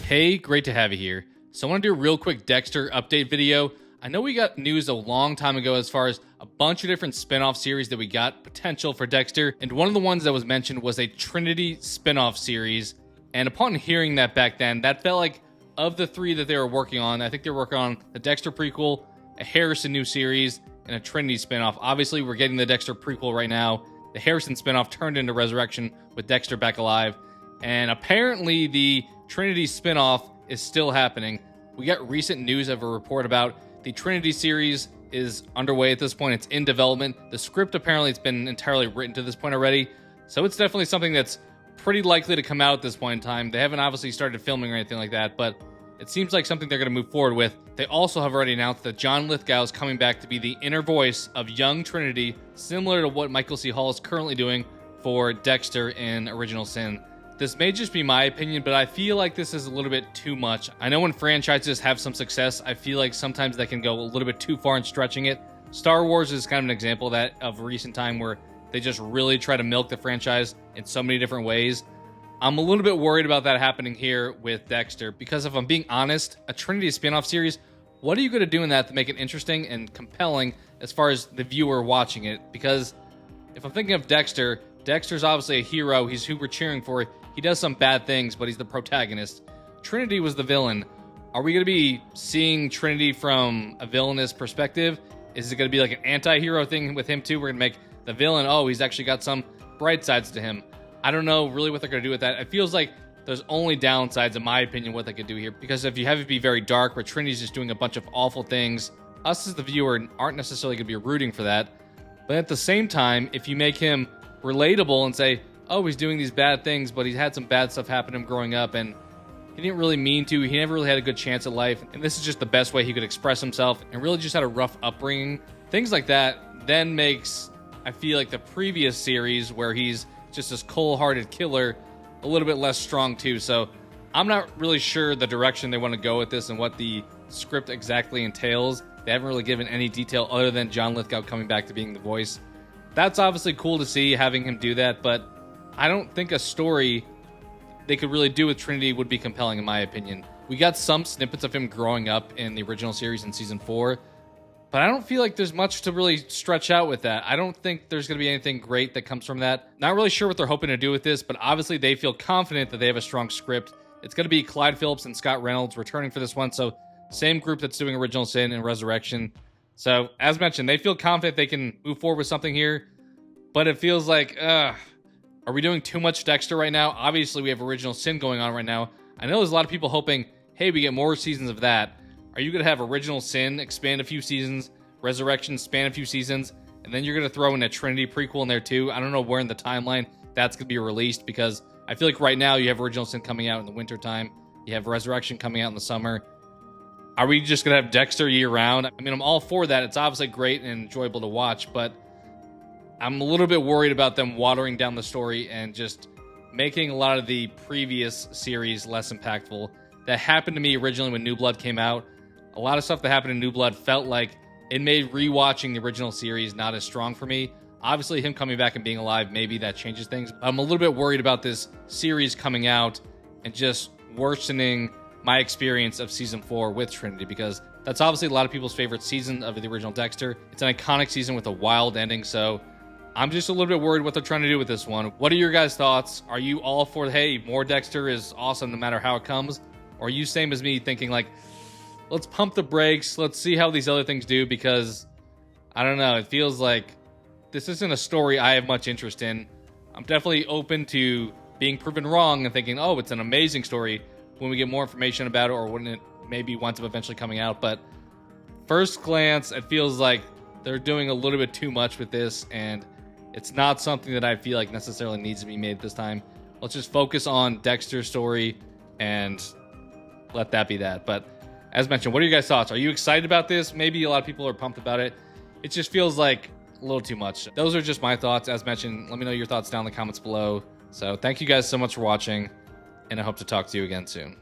Hey, great to have you here. So I want to do a real quick Dexter update video. I know we got news a long time ago as far as a bunch of different spin-off series that we got potential for Dexter, and one of the ones that was mentioned was a Trinity spin-off series. And upon hearing that back then, that felt like of the three that they were working on, I think they were working on the Dexter prequel, a Harrison new series, and a Trinity spin-off. Obviously, we're getting the Dexter prequel right now. The Harrison spin-off turned into Resurrection with Dexter back alive. And apparently the Trinity spin-off is still happening. We got recent news of a report about the Trinity series is underway at this point. It's in development. The script apparently it's been entirely written to this point already. So it's definitely something that's pretty likely to come out at this point in time. They haven't obviously started filming or anything like that, but it seems like something they're going to move forward with. They also have already announced that John Lithgow is coming back to be the inner voice of young Trinity, similar to what Michael C. Hall is currently doing for Dexter in Original Sin. This may just be my opinion, but I feel like this is a little bit too much. I know when franchises have some success, I feel like sometimes they can go a little bit too far in stretching it. Star Wars is kind of an example of that of recent time where they just really try to milk the franchise in so many different ways. I'm a little bit worried about that happening here with Dexter because if I'm being honest, a Trinity spin-off series, what are you going to do in that to make it interesting and compelling as far as the viewer watching it? Because if I'm thinking of Dexter, Dexter's obviously a hero. He's who we're cheering for. He does some bad things, but he's the protagonist. Trinity was the villain. Are we going to be seeing Trinity from a villainous perspective? Is it going to be like an anti-hero thing with him too? We're going to make the villain, oh, he's actually got some bright sides to him. I don't know really what they're going to do with that. It feels like there's only downsides, in my opinion, what they could do here. Because if you have it be very dark, where Trinity's just doing a bunch of awful things, us as the viewer aren't necessarily going to be rooting for that. But at the same time, if you make him relatable and say, oh, he's doing these bad things, but he's had some bad stuff happen to him growing up, and he didn't really mean to. He never really had a good chance at life, and this is just the best way he could express himself, and really just had a rough upbringing. Things like that then makes, I feel like, the previous series, where he's just this cold-hearted killer, a little bit less strong too. So I'm not really sure the direction they want to go with this and what the script exactly entails. They haven't really given any detail other than John Lithgow coming back to being the voice. That's obviously cool to see, having him do that, but I don't think a story they could really do with Trinity would be compelling, in my opinion. We got some snippets of him growing up in the original series in season 4, but I don't feel like there's much to really stretch out with that. I don't think there's going to be anything great that comes from that. Not really sure what they're hoping to do with this, but obviously they feel confident that they have a strong script. It's going to be Clyde Phillips and Scott Reynolds returning for this one, so same group that's doing Original Sin and Resurrection. So, as mentioned, they feel confident they can move forward with something here, but it feels like, are we doing too much Dexter right now? Obviously, we have Original Sin going on right now. I know there's a lot of people hoping, hey, we get more seasons of that. Are you going to have Original Sin expand a few seasons, Resurrection span a few seasons, and then you're going to throw in a Trinity prequel in there too? I don't know where in the timeline that's going to be released, because I feel like right now you have Original Sin coming out in the winter time. You have Resurrection coming out in the summer. Are we just going to have Dexter year-round? I mean, I'm all for that. It's obviously great and enjoyable to watch, but I'm a little bit worried about them watering down the story and just making a lot of the previous series less impactful. That happened to me originally when New Blood came out. A lot of stuff that happened in New Blood felt like it made rewatching the original series not as strong for me. Obviously, him coming back and being alive, maybe that changes things. I'm a little bit worried about this series coming out and just worsening my experience of season 4 with Trinity, because that's obviously a lot of people's favorite season of the original Dexter. It's an iconic season with a wild ending, so I'm just a little bit worried what they're trying to do with this one. What are your guys' thoughts? Are you all for, hey, more Dexter is awesome no matter how it comes? Or are you same as me thinking like, let's pump the brakes, let's see how these other things do, because I don't know, it feels like this isn't a story I have much interest in. I'm definitely open to being proven wrong and thinking, oh, it's an amazing story when we get more information about it, or when it maybe winds up eventually coming out. But first glance, it feels like they're doing a little bit too much with this, and it's not something that I feel like necessarily needs to be made this time. Let's just focus on Dexter's story and let that be that. But as mentioned, what are your guys' thoughts? Are you excited about this? Maybe a lot of people are pumped about it. It just feels like a little too much. Those are just my thoughts. As mentioned, let me know your thoughts down in the comments below. So thank you guys so much for watching, and I hope to talk to you again soon.